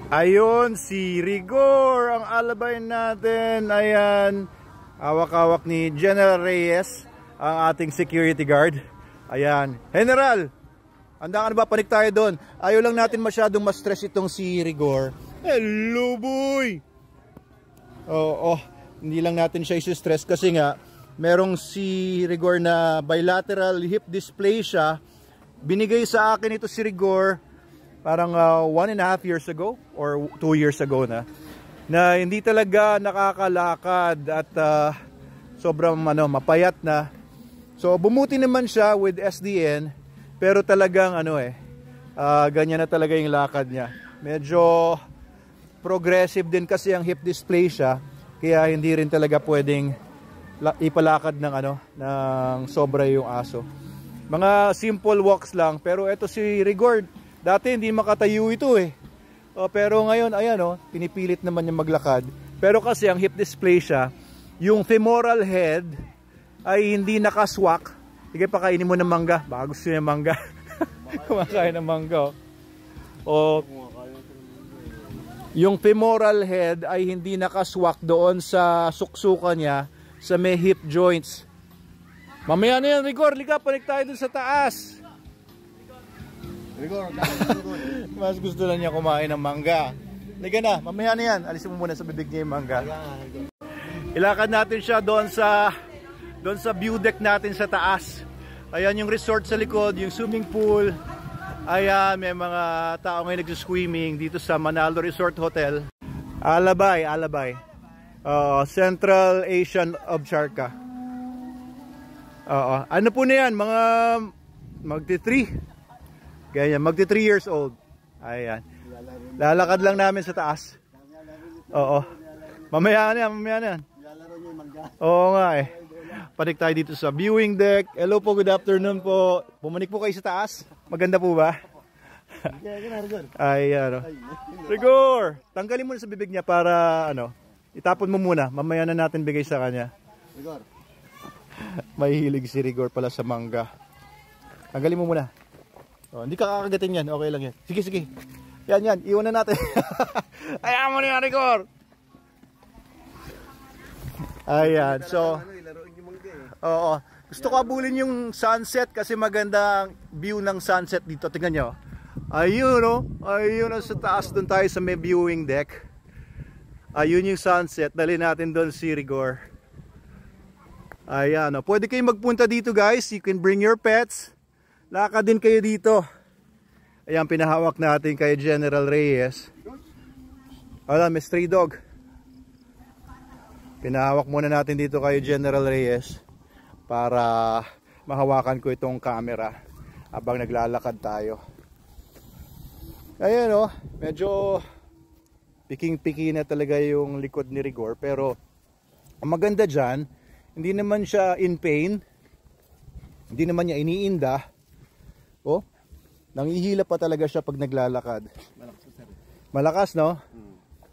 Ayun, si Rigor ang alabay natin. Ayan, hawak-hawak ni General Reyes, ang ating security guard. Ayan, General, handa ka na ba? Panik tayo doon. Ayaw lang natin masyadong ma-stress itong si Rigor. Hello boy! Oo, hindi lang natin siya isi-stress kasi nga merong si Rigor na bilateral hip dysplasia. Binigay sa akin ito si Rigor parang 1.5 years ago or 2 years ago na hindi talaga nakakalakad at sobrang mapayat na. So bumuti naman siya with SDN, pero talagang ganyan na talaga yung lakad niya. Medyo progressive din kasi ang hip dysplasia, kaya hindi rin talaga pwedeng ipalakad ng sobra yung aso. Mga simple walks lang, pero eto si Rigor, dati hindi makatayo ito pero ngayon ayan pinipilit naman niya maglakad. Pero kasi ang hip dysplasia, yung femoral head ay hindi nakaswak. Sige, pakainin mo ng mangga, baka gusto niya mangga. Kumakain ng mangga. Yung femoral head ay hindi nakaswak doon sa suksukan niya sa may hip joints. Mamaya na yan, Rigor, liga, panik tayo dun sa taas. Rigor, mas gusto lang niya kumain ng mangga. Liga na, mamaya na yan. Alisin mo muna sa bibig niya yung mangga. Ilakad natin siya doon sa view deck natin sa taas. Ayan yung resort sa likod, yung swimming pool. Ayan, may mga tao ngayon nag-swimming dito sa Manalo Resort Hotel. Alabay. Central Asian of Charca. Ano po na yan? Mga magti-3. Ganyan, magti-3 years old. Ayan. Lalakad lang namin sa taas. Oo. Mamaya na yan. Oo nga Panik tayo dito sa viewing deck. Hello po, good afternoon po. Pumanik po kayo sa taas. Maganda po ba? Ayan. Rigor, tanggalin mo na sa bibig niya para itapon mo muna. Mamaya na natin bigay sa kanya. Rigor. May hilig si Rigor pala sa mangga. Tanggalin mo muna. Hindi ka kakagatin yan. Okay lang yan. Sige. Yan. Iwan na natin. Ayan mo na yan, Rigor. Ayan. So, gusto ko abulin yung sunset kasi magandang view ng sunset dito. Tingnan nyo. Ayun sa taas. Doon tayo sa may viewing deck. Ayun yung sunset. Dali natin doon si Rigor. Ayan, pwede kayong magpunta dito, guys. You can bring your pets. Lakad din kayo dito. Ayan, pinahawak natin kay General Reyes. Alam, may stray dog. Pinahawak muna natin dito kay General Reyes para mahawakan ko itong camera habang naglalakad tayo. Ayan medyo piking-piki na talaga yung likod ni Rigor, pero ang maganda dyan, hindi naman siya in pain, hindi naman niya iniinda. Nangihila pa talaga siya pag naglalakad. Malakas, no?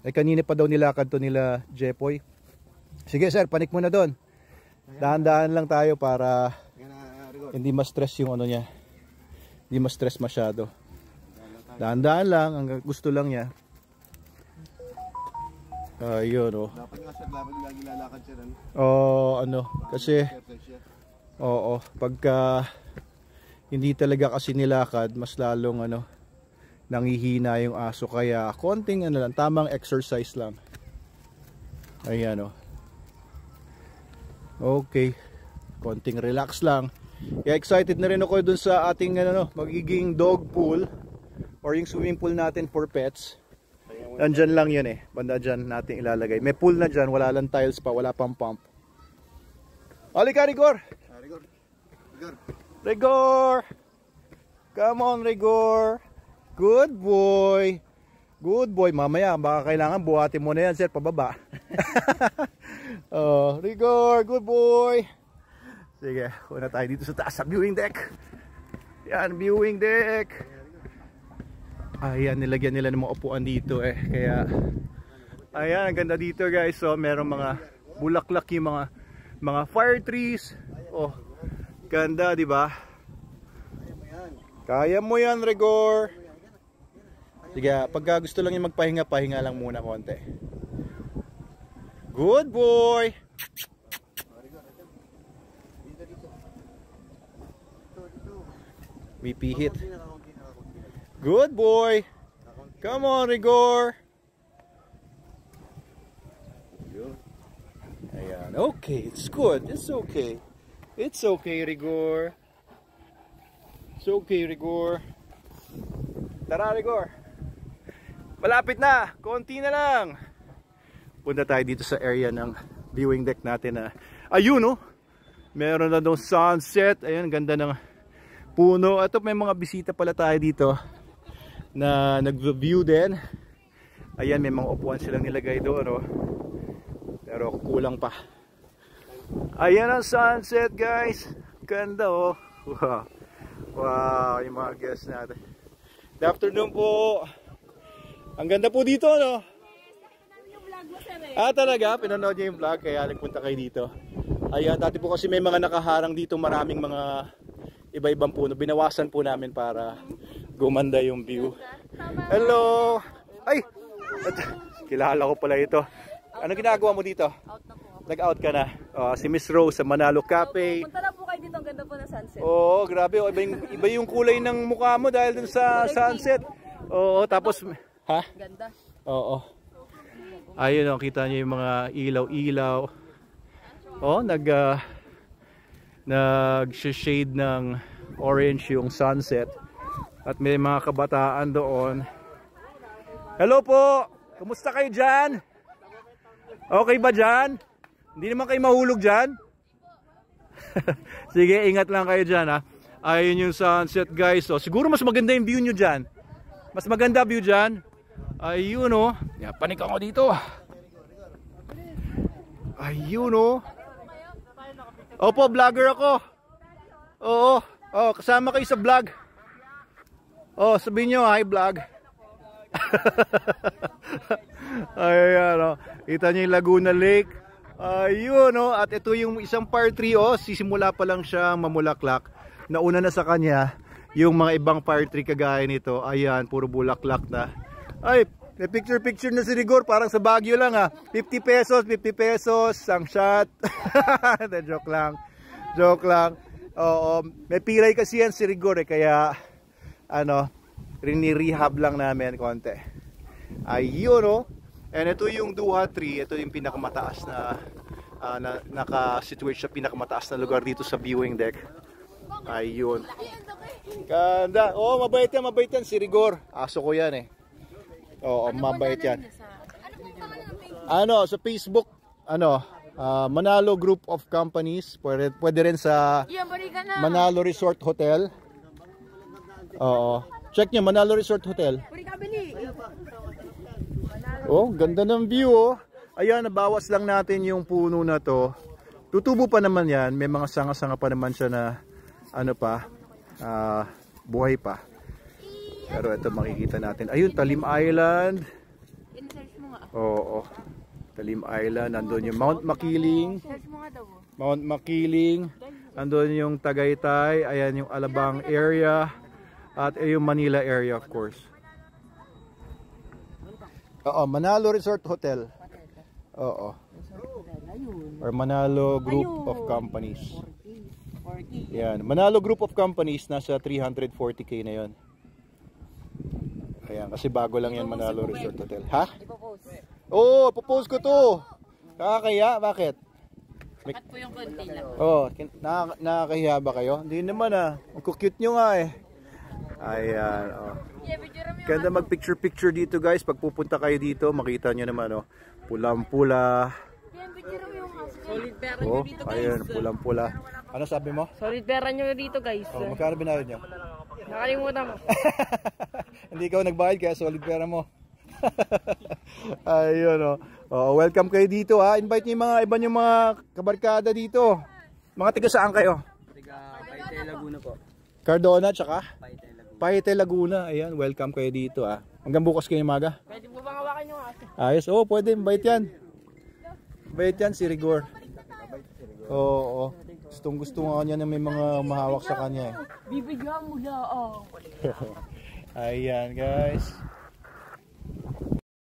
Kanina pa daw nilakad to nila Jepoy. Sige sir, panik muna doon. Dahan-dahan lang tayo para hindi ma-stress yung niya. Hindi ma-stress masyado. Dahan-dahan lang, ang gusto lang niya. Ayun dapat nga sir, lagi lalakad siya kasi pagka hindi talaga kasi nilakad, mas lalong nangihina yung aso, kaya konting lang, tamang exercise lang. Ayan okay, konting relax lang. Kaya excited na rin ako dun sa ating magiging dog pool or yung swimming pool natin for pets. Nandyan lang yun banda dyan natin ilalagay. May pool na dyan, wala lang tiles pa, wala pang pump. Halika Rigor! Rigor! Come on Rigor! Good boy! Good boy! Mamaya baka kailangan buhatin mo na yan sir, pababa. Rigor! Good boy! Sige, una tayo dito sa taas sa viewing deck. Yan, viewing deck. Ayan, nilagyan nila ng mga upuan dito kaya ayan, ang ganda dito guys. So merong mga bulaklak, yung mga fire trees. Ganda, di ba? Kaya mo yan, Rigor. Sige, pagka gusto lang yung magpahinga, pahinga lang muna konti. Good boy! We hit. Good boy! Come on, Rigor! Ayan, okay, it's good. It's okay. It's okay, Rigor. It's okay, Rigor. Tara, Rigor. Malapit na, konti na lang. Punta tayo dito sa area ng viewing deck natin na ayun oh. Meron na daw sunset. Ayun, ganda ng puno. At may mga bisita pala tayo dito na nag-view din. Ayan, may mga upuan silang nilagay doon oh. Pero kulang pa. Ayan ang sunset, guys. Ganda oh. Wow. Wow, yung mga guests natin. Good afternoon po. Ang ganda po dito, no? Ah, talaga? Pinanood niyo yung vlog, kaya nagpunta kayo dito. Ayan, dati po kasi may mga nakaharang dito, maraming mga iba-ibang puno. Binawasan po namin para gumanda yung view. Hello! Ay! Kilala ko pala ito. Ano ginagawa mo dito? Out na po ako. Nag-out ka na. Si Miss Rose sa Manalo Cafe. Punta na po kayo dito, ang ganda po ng sunset. Oo, grabe. Iba yung kulay ng mukha mo dahil dun sa sunset. Oo, tapos... Ha? Ganda. Oo. Ayun, kita niyo yung mga ilaw-ilaw. Oh, nag-shade ng orange yung sunset. At may mga kabataan doon. Hello po! Kumusta kayo dyan? Okay ba dyan? Hindi naman kayo mahulog dyan? Sige, ingat lang kayo dyan ha. Ayun yung sunset guys. So, siguro mas maganda yung view nyo dyan. Mas maganda view dyan. Ayun o. Panik ako dito. Ayun o. Opo, vlogger ako. Oo. Oh, kasama kayo sa vlog. Oh, sabihin nyo, hi vlog. Ayan o. Kita nyo yung Laguna Lake. Ayun o. At ito yung isang par 3 o. Sisimula pa lang siya mamulaklak. Nauna na sa kanya yung mga ibang par 3 kagaya nito. Ayan, puro bulaklak na. Ay, may picture na si Rigor. Parang sa Baguio lang ha. 50 pesos ang shot. Joke lang. Oo, may pilay kasi yan si Rigor kaya ano, rini-rehab lang namin konti. Ayun oh. And ito yung Duha 3. Ito yung pinakamataas na naka-situate sa pinakamataas na lugar dito sa viewing deck. Ayun. Ganda. Oh, mabait yan si Rigor. Aso ko yan eh. Oo, mabait yan. Ano, sa Facebook, Manalo Group of Companies. Pwede rin sa Manalo Resort Hotel. Oo. Check nyo, Manalo Resort Hotel. Oh, ganda ng view oh. Ayan, nabawas lang natin yung puno na to. Tutubo pa naman yan. May mga sanga-sanga pa naman siya na buhay pa. Pero ito makikita natin. Ayun, Talim Island. Oo. Talim Island. Nandun yung Mount Makiling. Mount Makiling. Nandun yung Tagaytay. Ayan yung Alabang area. At yung Manila area of course. Oo, Manalo Resort Hotel. Oo. Or Manalo Group of Companies. Yan. Manalo Group of Companies. Nasa 340k na yon. Ayan, kasi bago lang yan Manalo Resort Hotel. Ha? Oo, popost ko to. Nakakaya? Bakit? At po yung konti lang. Oo, nakakahiya ba kayo? Hindi naman ah. Ang cute nyo nga eh. Ayan, oh. Ganda mag-picture dito guys. Pag pupunta kayo dito, makita nyo naman oh. Pulang-pula. Solid pera nyo dito guys. Ayan, pulang-pula. Ano sabi mo? Solid pera nyo dito guys. Oh, magkano binayad nyo? Nakalimutan ko. Hindi ikaw nagbayad kaya solid pera mo. Ayun oh. Oh, welcome kayo dito ha. Invite niyo yung mga iba yung mga kabarkada dito. Mga tiga saan kayo? Tiga Paite Laguna po. Cardona tsaka? Paite Laguna. Paite Laguna. Ayan, welcome kayo dito ha. Hanggang bukas kayo maga. Pwede po bang hawakan yung aso? Ayos, oh, pwede. Invite yan. Invite yan si Rigor. Oo. Gustong-gusto nga niya na may mga mahawak sa kanya eh. Bibigyan mo na Ayan guys.